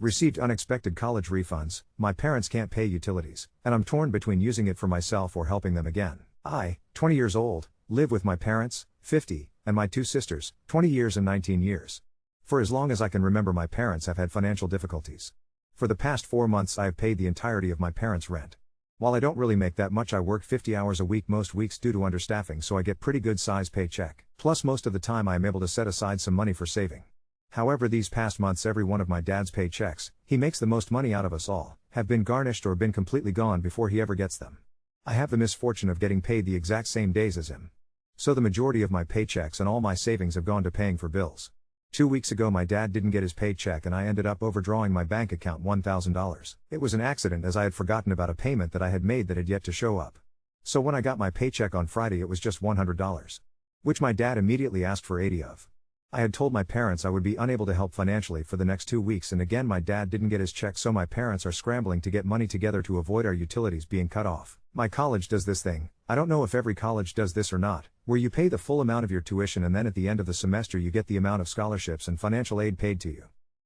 Received unexpected college refunds. My parents can't pay utilities, and I'm torn between using it for myself or helping them again. I, 20 years old, live with my parents, 50, and my two sisters, 20 years and 19 years. For as long as I can remember, my parents have had financial difficulties. For the past 4 months I have paid the entirety of my parents' rent. While I don't really make that much, I work 50 hours a week most weeks due to understaffing, so I get pretty good size paycheck. Plus most of the time I am able to set aside some money for saving. However, these past months every one of my dad's paychecks, he makes the most money out of us all, have been garnished or been completely gone before he ever gets them. I have the misfortune of getting paid the exact same days as him. So the majority of my paychecks and all my savings have gone to paying for bills. 2 weeks ago my dad didn't get his paycheck and I ended up overdrawing my bank account $1,000. It was an accident, as I had forgotten about a payment that I had made that had yet to show up. So when I got my paycheck on Friday it was just $100. Which my dad immediately asked for 80 of. I had told my parents I would be unable to help financially for the next 2 weeks, and again my dad didn't get his check, so my parents are scrambling to get money together to avoid our utilities being cut off. My college does this thing, I don't know if every college does this or not, where you pay the full amount of your tuition and then at the end of the semester you get the amount of scholarships and financial aid paid to you.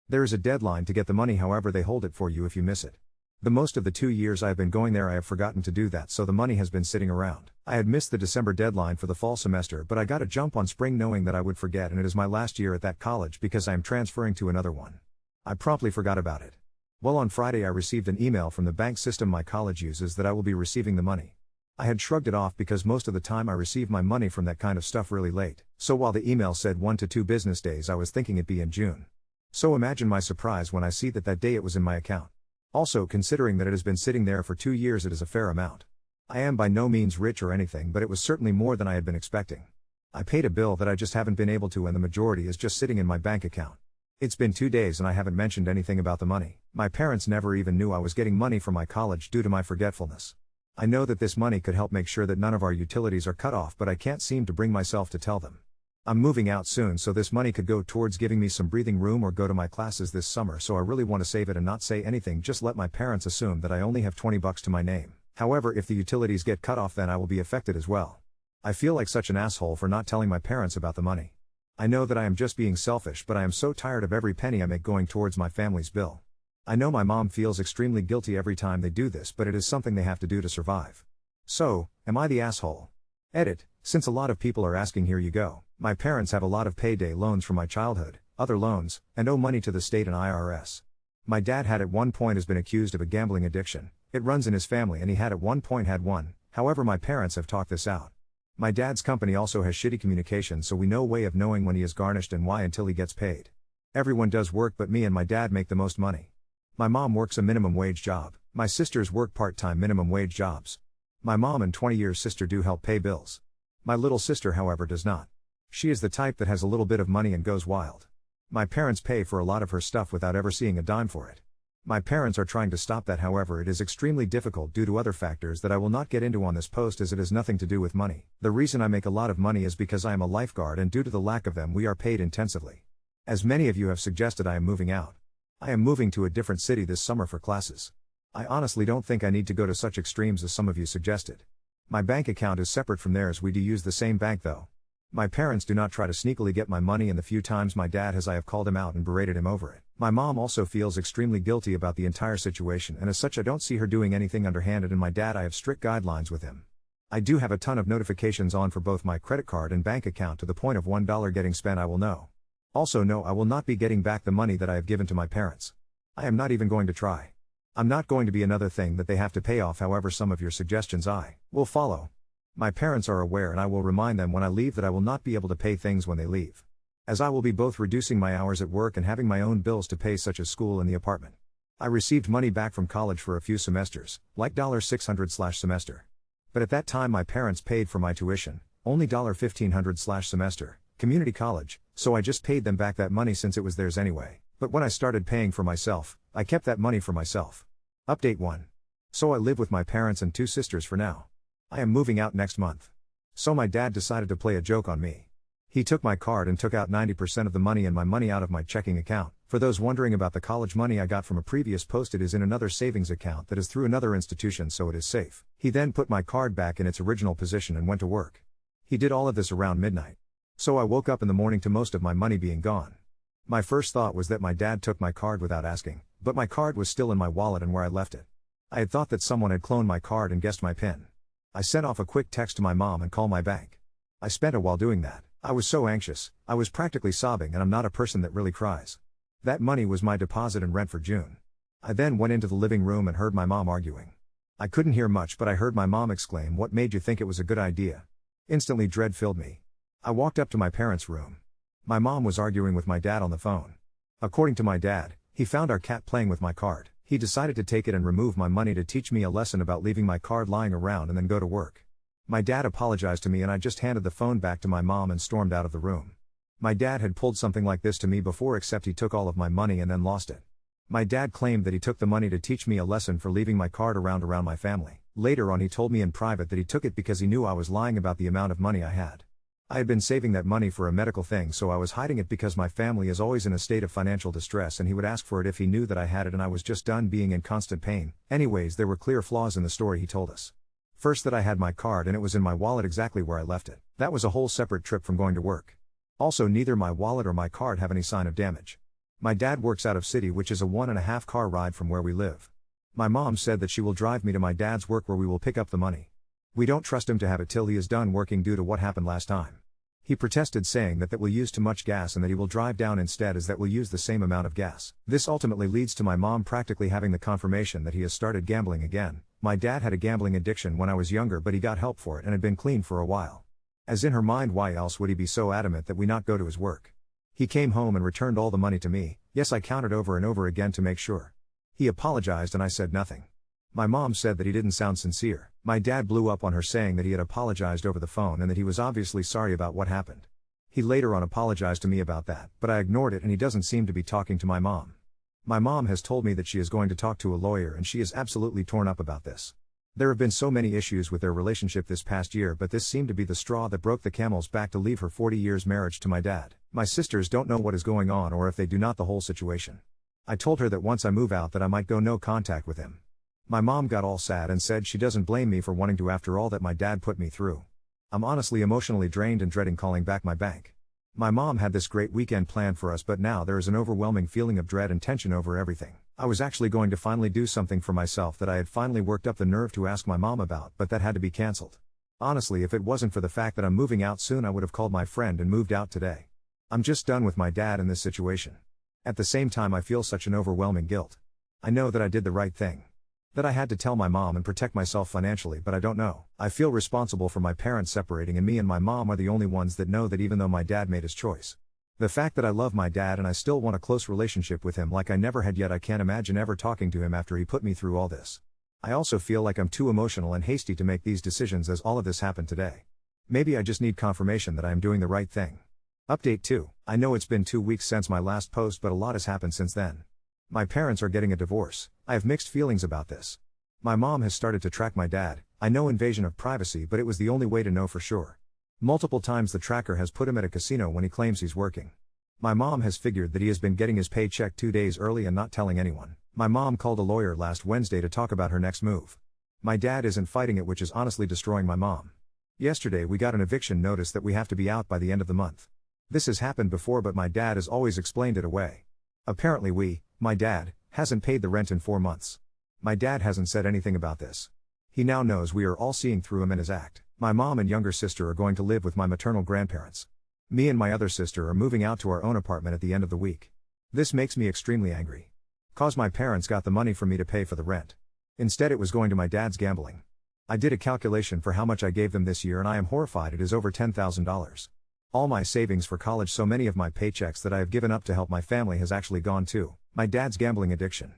There is a deadline to get the money, however they hold it for you if you miss it. The most of the 2 years I have been going there I have forgotten to do that, so the money has been sitting around. I had missed the December deadline for the fall semester, but I got a jump on spring knowing that I would forget, and it is my last year at that college because I am transferring to another one. I promptly forgot about it. Well, on Friday I received an email from the bank system my college uses that I will be receiving the money. I had shrugged it off because most of the time I receive my money from that kind of stuff really late, so while the email said 1 to 2 business days I was thinking it'd be in June. So imagine my surprise when I see that day it was in my account. Also, considering that it has been sitting there for 2 years, it is a fair amount. I am by no means rich or anything, but it was certainly more than I had been expecting. I paid a bill that I just haven't been able to, and the majority is just sitting in my bank account. It's been 2 days and I haven't mentioned anything about the money. My parents never even knew I was getting money from my college due to my forgetfulness. I know that this money could help make sure that none of our utilities are cut off, but I can't seem to bring myself to tell them. I'm moving out soon, so this money could go towards giving me some breathing room or go to my classes this summer, so I really want to save it and not say anything, just let my parents assume that I only have $20 to my name. However, if the utilities get cut off then I will be affected as well. I feel like such an asshole for not telling my parents about the money. I know that I am just being selfish, but I am so tired of every penny I make going towards my family's bill. I know my mom feels extremely guilty every time they do this, but it is something they have to do to survive. So, am I the asshole? Edit. Since a lot of people are asking, here you go. My parents have a lot of payday loans from my childhood, other loans, and owe money to the state and IRS. My dad had at one point has been accused of a gambling addiction. It runs in his family and he had at one point had one, however my parents have talked this out. My dad's company also has shitty communication, so we no way of knowing when he is garnished and why until he gets paid. Everyone does work, but me and my dad make the most money. My mom works a minimum wage job, my sisters work part-time minimum wage jobs. My mom and 20-year sister do help pay bills. My little sister, however, does not. She is the type that has a little bit of money and goes wild. My parents pay for a lot of her stuff without ever seeing a dime for it. My parents are trying to stop that, however it is extremely difficult due to other factors that I will not get into on this post, as it has nothing to do with money. The reason I make a lot of money is because I am a lifeguard, and due to the lack of them we are paid intensively. As many of you have suggested, I am moving out. I am moving to a different city this summer for classes. I honestly don't think I need to go to such extremes as some of you suggested. My bank account is separate from theirs. We do use the same bank though. My parents do not try to sneakily get my money, and the few times my dad has I have called him out and berated him over it. My mom also feels extremely guilty about the entire situation, and as such I don't see her doing anything underhanded, and my dad, I have strict guidelines with him. I do have a ton of notifications on for both my credit card and bank account to the point of $1 getting spent I will know. Also no, I will not be getting back the money that I have given to my parents. I am not even going to try. I'm not going to be another thing that they have to pay off, however some of your suggestions I will follow. My parents are aware, and I will remind them when I leave that I will not be able to pay things when they leave, as I will be both reducing my hours at work and having my own bills to pay, such as school and the apartment. I received money back from college for a few semesters, like $600/semester. But at that time my parents paid for my tuition, only $1,500/semester, community college, so I just paid them back that money since it was theirs anyway. But when I started paying for myself, I kept that money for myself. Update 1. So I live with my parents and 2 sisters for now. I am moving out next month. So my dad decided to play a joke on me. He took my card and took out 90% of the money and my money out of my checking account. For those wondering about the college money I got from a previous post, it is in another savings account that is through another institution, so it is safe. He then put my card back in its original position and went to work. He did all of this around midnight. So I woke up in the morning to most of my money being gone. My first thought was that my dad took my card without asking, But my card was still in my wallet and where I left it. I had thought that someone had cloned my card and guessed my PIN. I sent off a quick text to my mom and called my bank. I spent a while doing that. I was so anxious, I was practically sobbing, and I'm not a person that really cries. That money was my deposit and rent for June. I then went into the living room and heard my mom arguing. I couldn't hear much, but I heard my mom exclaim, "What made you think it was a good idea?" Instantly dread filled me. I walked up to my parents' room. My mom was arguing with my dad on the phone. According to my dad, he found our cat playing with my card. He decided to take it and remove my money to teach me a lesson about leaving my card lying around and then go to work. My dad apologized to me and I just handed the phone back to my mom and stormed out of the room. My dad had pulled something like this to me before, except he took all of my money and then lost it. My dad claimed that he took the money to teach me a lesson for leaving my card around my family. Later on he told me in private that he took it because he knew I was lying about the amount of money I had. I had been saving that money for a medical thing, so I was hiding it because my family is always in a state of financial distress and he would ask for it if he knew that I had it and I was just done being in constant pain. Anyways, there were clear flaws in the story he told us. First, that I had my card and it was in my wallet exactly where I left it. That was a whole separate trip from going to work. Also, neither my wallet or my card have any sign of damage. My dad works out of city, which is a 1.5 car ride from where we live. My mom said that she will drive me to my dad's work where we will pick up the money. We don't trust him to have it till he is done working due to what happened last time. He protested, saying that will use too much gas and that he will drive down instead, as that will use the same amount of gas. This ultimately leads to my mom practically having the confirmation that he has started gambling again. My dad had a gambling addiction when I was younger, but he got help for it and had been clean for a while. As in her mind, why else would he be so adamant that we not go to his work? He came home and returned all the money to me. Yes, I counted over and over again to make sure. He apologized and I said nothing. My mom said that he didn't sound sincere. My dad blew up on her, saying that he had apologized over the phone and that he was obviously sorry about what happened. He later on apologized to me about that, but I ignored it and he doesn't seem to be talking to my mom. My mom has told me that she is going to talk to a lawyer and she is absolutely torn up about this. There have been so many issues with their relationship this past year, but this seemed to be the straw that broke the camel's back to leave her 40 years marriage to my dad. My sisters don't know what is going on, or if they do not, the whole situation. I told her that once I move out that I might go no contact with him. My mom got all sad and said she doesn't blame me for wanting to after all that my dad put me through. I'm honestly emotionally drained and dreading calling back my bank. My mom had this great weekend planned for us, but now there is an overwhelming feeling of dread and tension over everything. I was actually going to finally do something for myself that I had finally worked up the nerve to ask my mom about, but that had to be cancelled. Honestly, if it wasn't for the fact that I'm moving out soon, I would have called my friend and moved out today. I'm just done with my dad in this situation. At the same time, I feel such an overwhelming guilt. I know that I did the right thing. That I had to tell my mom and protect myself financially, but I don't know. I feel responsible for my parents separating, and me and my mom are the only ones that know that, even though my dad made his choice. The fact that I love my dad and I still want a close relationship with him like I never had yet, I can't imagine ever talking to him after he put me through all this. I also feel like I'm too emotional and hasty to make these decisions, as all of this happened today. Maybe I just need confirmation that I am doing the right thing. Update 2. I know it's been 2 weeks since my last post, but a lot has happened since then. My parents are getting a divorce. I have mixed feelings about this. My mom has started to track my dad. I know, invasion of privacy, but it was the only way to know for sure. Multiple times the tracker has put him at a casino when he claims he's working. My mom has figured that he has been getting his paycheck 2 days early and not telling anyone. My mom called a lawyer last Wednesday to talk about her next move. My dad isn't fighting it, which is honestly destroying my mom. Yesterday we got an eviction notice that we have to be out by the end of the month. This has happened before, but my dad has always explained it away. Apparently my dad, hasn't paid the rent in 4 months. My dad hasn't said anything about this. He now knows we are all seeing through him and his act. My mom and younger sister are going to live with my maternal grandparents. Me and my other sister are moving out to our own apartment at the end of the week. This makes me extremely angry. Cause my parents got the money for me to pay for the rent. Instead it was going to my dad's gambling. I did a calculation for how much I gave them this year and I am horrified. It is over $10,000. All my savings for college, so many of my paychecks that I have given up to help my family, has actually gone to my dad's gambling addiction.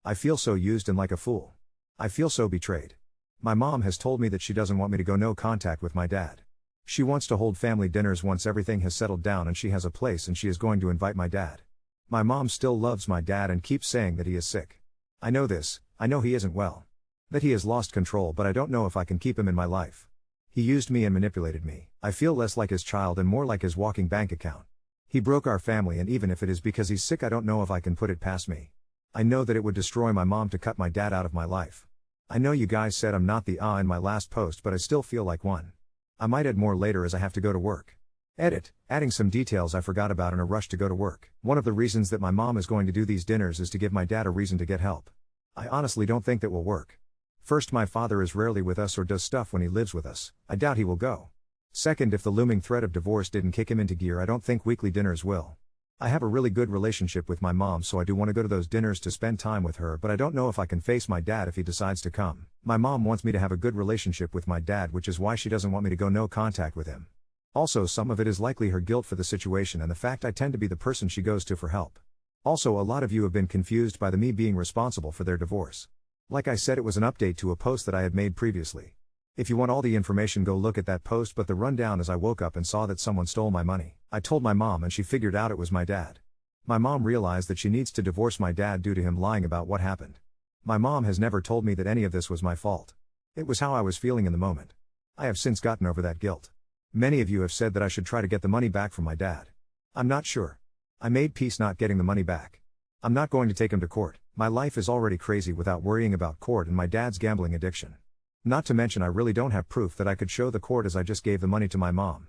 I feel so used and like a fool. I feel so betrayed. My mom has told me that she doesn't want me to go no contact with my dad. She wants to hold family dinners once everything has settled down and she has a place, and she is going to invite my dad. My mom still loves my dad and keeps saying that he is sick. I know this, I know he isn't well. That he has lost control, but I don't know if I can keep him in my life. He used me and manipulated me. I feel less like his child and more like his walking bank account. He broke our family, and even if it is because he's sick, I don't know if I can put it past me. I know that it would destroy my mom to cut my dad out of my life. I know you guys said I'm not the in my last post, but I still feel like one. I might add more later as I have to go to work. Edit, adding some details I forgot about in a rush to go to work. One of the reasons that my mom is going to do these dinners is to give my dad a reason to get help. I honestly don't think that will work. First, my father is rarely with us or does stuff when he lives with us. I doubt he will go. Second, if the looming threat of divorce didn't kick him into gear, I don't think weekly dinners will. I have a really good relationship with my mom, so I do want to go to those dinners to spend time with her, but I don't know if I can face my dad if he decides to come. My mom wants me to have a good relationship with my dad, which is why she doesn't want me to go no contact with him. Also, some of it is likely her guilt for the situation and the fact I tend to be the person she goes to for help. Also, a lot of you have been confused by me being responsible for their divorce. Like I said, it was an update to a post that I had made previously. If you want all the information, go look at that post, but the rundown is I woke up and saw that someone stole my money. I told my mom and she figured out it was my dad. My mom realized that she needs to divorce my dad due to him lying about what happened. My mom has never told me that any of this was my fault. It was how I was feeling in the moment. I have since gotten over that guilt. Many of you have said that I should try to get the money back from my dad. I'm not sure. I made peace not getting the money back. I'm not going to take him to court. My life is already crazy without worrying about court and my dad's gambling addiction. Not to mention I really don't have proof that I could show the court, as I just gave the money to my mom.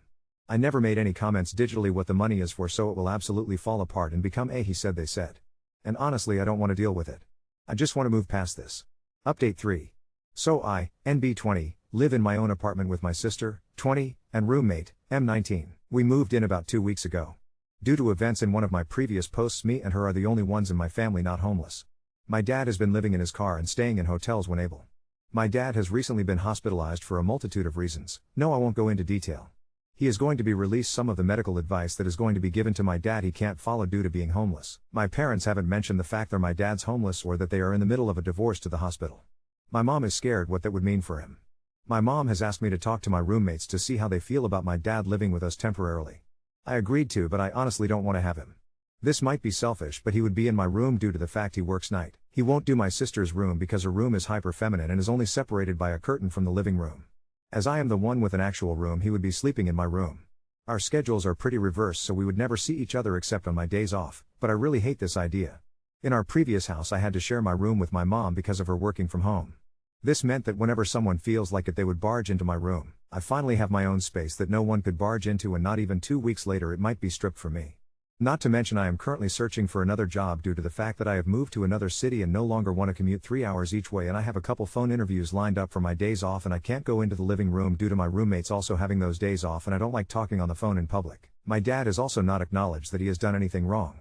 I never made any comments digitally what the money is for, so it will absolutely fall apart and become a he said they said. And honestly, I don't want to deal with it. I just want to move past this. Update 3. So I, NB20, live in my own apartment with my sister, 20, and roommate, M19. We moved in about 2 weeks ago. Due to events in one of my previous posts, me and her are the only ones in my family not homeless. My dad has been living in his car and staying in hotels when able. My dad has recently been hospitalized for a multitude of reasons. No, I won't go into detail. He is going to be released. Some of the medical advice that is going to be given to my dad he can't follow due to being homeless. My parents haven't mentioned the fact that my dad's homeless or that they are in the middle of a divorce to the hospital. My mom is scared what that would mean for him. My mom has asked me to talk to my roommates to see how they feel about my dad living with us temporarily. I agreed to, but I honestly don't want to have him. This might be selfish, but he would be in my room due to the fact he works night. He won't do my sister's room because her room is hyper feminine and is only separated by a curtain from the living room. As I am the one with an actual room, he would be sleeping in my room. Our schedules are pretty reversed, so we would never see each other except on my days off, but I really hate this idea. In our previous house, I had to share my room with my mom because of her working from home. This meant that whenever someone feels like it, they would barge into my room. I finally have my own space that no one could barge into, and not even 2 weeks later it might be stripped from me. Not to mention I am currently searching for another job due to the fact that I have moved to another city and no longer want to commute 3 hours each way, and I have a couple phone interviews lined up for my days off, and I can't go into the living room due to my roommates also having those days off, and I don't like talking on the phone in public. My dad has also not acknowledged that he has done anything wrong.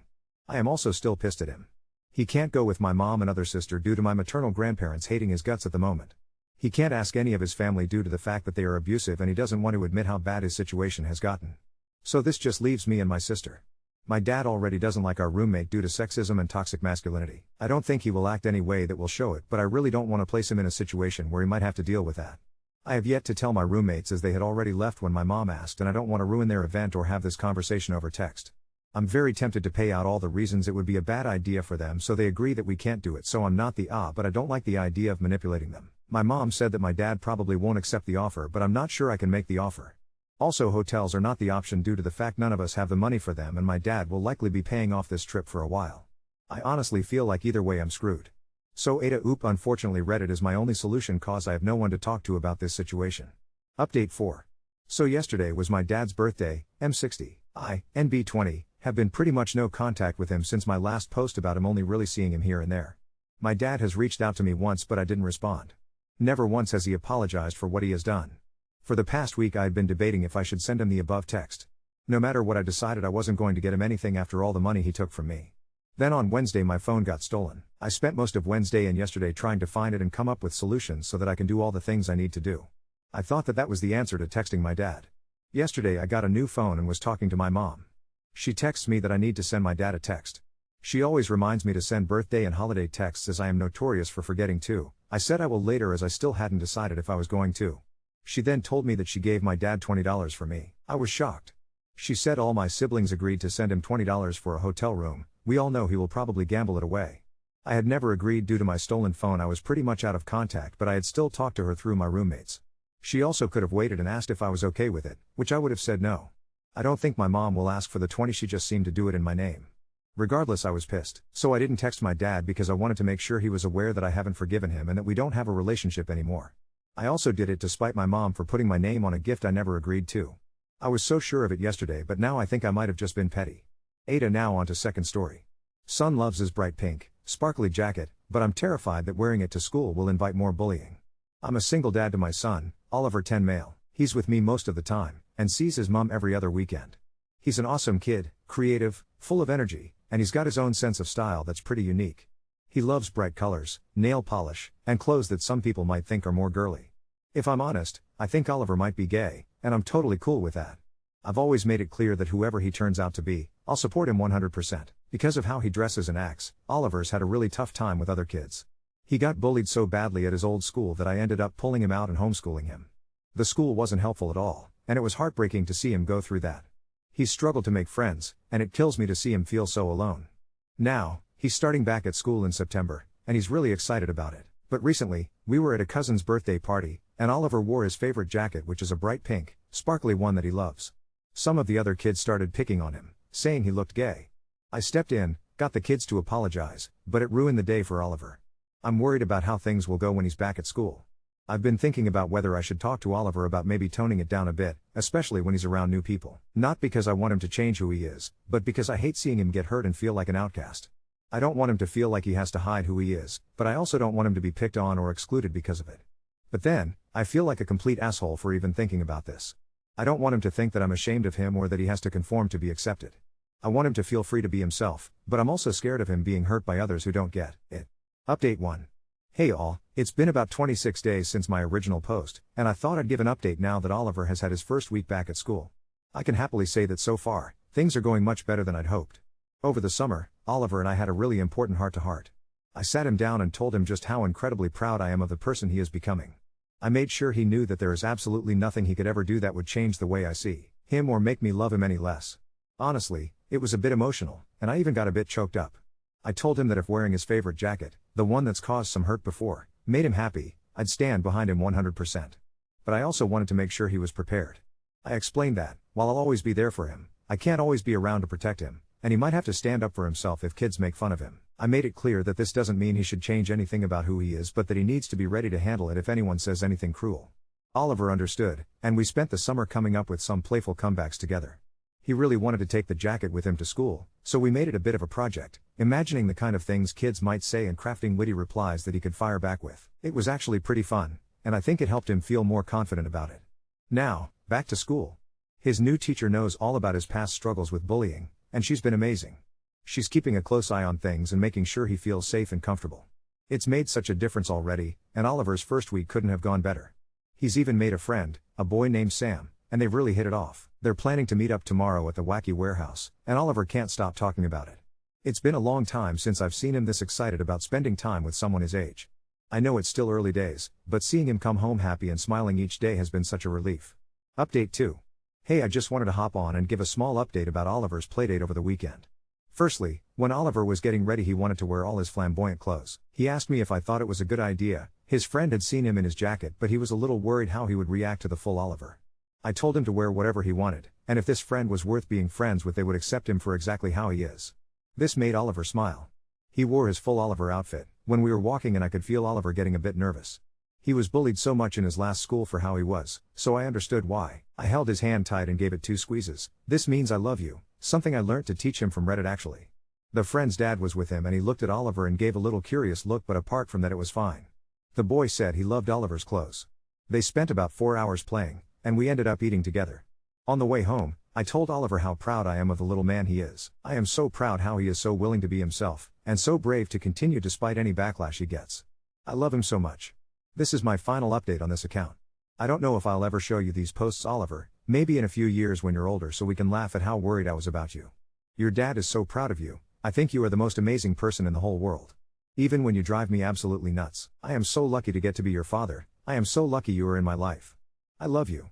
I am also still pissed at him. He can't go with my mom and other sister due to my maternal grandparents hating his guts at the moment. He can't ask any of his family due to the fact that they are abusive, and he doesn't want to admit how bad his situation has gotten. So this just leaves me and my sister. My dad already doesn't like our roommate due to sexism and toxic masculinity. I don't think he will act any way that will show it, but I really don't want to place him in a situation where he might have to deal with that. I have yet to tell my roommates, as they had already left when my mom asked, and I don't want to ruin their event or have this conversation over text. I'm very tempted to pay out all the reasons it would be a bad idea for them, so they agree that we can't do it, so I'm not the but I don't like the idea of manipulating them. My mom said that my dad probably won't accept the offer, but I'm not sure I can make the offer. Also, hotels are not the option due to the fact none of us have the money for them, and my dad will likely be paying off this trip for a while. I honestly feel like either way I'm screwed. So unfortunately Reddit is my only solution, cause I have no one to talk to about this situation. Update 4. So yesterday was my dad's birthday. M60. I, NB20, have been pretty much no contact with him since my last post about him, only really seeing him here and there. My dad has reached out to me once, but I didn't respond. Never once has he apologized for what he has done. For the past week I had been debating if I should send him the above text. No matter what, I decided I wasn't going to get him anything after all the money he took from me. Then on Wednesday my phone got stolen. I spent most of Wednesday and yesterday trying to find it and come up with solutions so that I can do all the things I need to do. I thought that was the answer to texting my dad. Yesterday I got a new phone and was talking to my mom. She texts me that I need to send my dad a text. She always reminds me to send birthday and holiday texts, as I am notorious for forgetting to. I said I will later, as I still hadn't decided if I was going to. She then told me that she gave my dad $20 for me. I was shocked. She said all my siblings agreed to send him $20 for a hotel room. We all know he will probably gamble it away. I had never agreed due to my stolen phone. I was pretty much out of contact, but I had still talked to her through my roommates. She also could have waited and asked if I was okay with it, which I would have said no. I don't think my mom will ask for the 20, she just seemed to do it in my name. Regardless, I was pissed. So I didn't text my dad because I wanted to make sure he was aware that I haven't forgiven him and that we don't have a relationship anymore. I also did it to spite my mom for putting my name on a gift I never agreed to. I was so sure of it yesterday, but now I think I might have just been petty. Ada. Now on to second story. Son loves his bright pink, sparkly jacket, but I'm terrified that wearing it to school will invite more bullying. I'm a single dad to my son, Oliver 10 male. He's with me most of the time, and sees his mom every other weekend. He's an awesome kid, creative, full of energy, and he's got his own sense of style that's pretty unique. He loves bright colors, nail polish, and clothes that some people might think are more girly. If I'm honest, I think Oliver might be gay, and I'm totally cool with that. I've always made it clear that whoever he turns out to be, I'll support him 100%. Because of how he dresses and acts, Oliver's had a really tough time with other kids. He got bullied so badly at his old school that I ended up pulling him out and homeschooling him. The school wasn't helpful at all, and it was heartbreaking to see him go through that. He's struggled to make friends, and it kills me to see him feel so alone. Now, he's starting back at school in September, and he's really excited about it. But recently, we were at a cousin's birthday party, and Oliver wore his favorite jacket, which is a bright pink, sparkly one that he loves. Some of the other kids started picking on him, saying he looked gay. I stepped in, got the kids to apologize, but it ruined the day for Oliver. I'm worried about how things will go when he's back at school. I've been thinking about whether I should talk to Oliver about maybe toning it down a bit, especially when he's around new people. Not because I want him to change who he is, but because I hate seeing him get hurt and feel like an outcast. I don't want him to feel like he has to hide who he is, but I also don't want him to be picked on or excluded because of it. But then, I feel like a complete asshole for even thinking about this. I don't want him to think that I'm ashamed of him or that he has to conform to be accepted. I want him to feel free to be himself, but I'm also scared of him being hurt by others who don't get it. Update 1. Hey all, it's been about 26 days since my original post, and I thought I'd give an update now that Oliver has had his first week back at school. I can happily say that so far, things are going much better than I'd hoped. Over the summer, Oliver and I had a really important heart-to-heart. I sat him down and told him just how incredibly proud I am of the person he is becoming. I made sure he knew that there is absolutely nothing he could ever do that would change the way I see him or make me love him any less. Honestly, it was a bit emotional, and I even got a bit choked up. I told him that if wearing his favorite jacket, the one that's caused some hurt before, made him happy, I'd stand behind him 100%. But I also wanted to make sure he was prepared. I explained that, while I'll always be there for him, I can't always be around to protect him, and he might have to stand up for himself if kids make fun of him. I made it clear that this doesn't mean he should change anything about who he is, but that he needs to be ready to handle it if anyone says anything cruel. Oliver understood, and we spent the summer coming up with some playful comebacks together. He really wanted to take the jacket with him to school, so we made it a bit of a project, imagining the kind of things kids might say and crafting witty replies that he could fire back with. It was actually pretty fun, and I think it helped him feel more confident about it. Now, back to school. His new teacher knows all about his past struggles with bullying, and she's been amazing. She's keeping a close eye on things and making sure he feels safe and comfortable. It's made such a difference already, and Oliver's first week couldn't have gone better. He's even made a friend, a boy named Sam, and they've really hit it off. They're planning to meet up tomorrow at the wacky warehouse, and Oliver can't stop talking about it. It's been a long time since I've seen him this excited about spending time with someone his age. I know it's still early days, but seeing him come home happy and smiling each day has been such a relief. Update 2. Hey, I just wanted to hop on and give a small update about Oliver's playdate over the weekend. Firstly, when Oliver was getting ready he wanted to wear all his flamboyant clothes. He asked me if I thought it was a good idea. His friend had seen him in his jacket, but he was a little worried how he would react to the full Oliver. I told him to wear whatever he wanted, and if this friend was worth being friends with they would accept him for exactly how he is. This made Oliver smile. He wore his full Oliver outfit when we were walking, and I could feel Oliver getting a bit nervous. He was bullied so much in his last school for how he was, so I understood why. I held his hand tight and gave it 2 squeezes. This means I love you, something I learnt to teach him from Reddit actually. The friend's dad was with him and he looked at Oliver and gave a little curious look, but apart from that it was fine. The boy said he loved Oliver's clothes. They spent about 4 hours playing, and we ended up eating together. On the way home, I told Oliver how proud I am of the little man he is. I am so proud how he is so willing to be himself, and so brave to continue despite any backlash he gets. I love him so much. This is my final update on this account. I don't know if I'll ever show you these posts, Oliver, maybe in a few years when you're older so we can laugh at how worried I was about you. Your dad is so proud of you. I think you are the most amazing person in the whole world. Even when you drive me absolutely nuts. I am so lucky to get to be your father. I am so lucky you are in my life. I love you.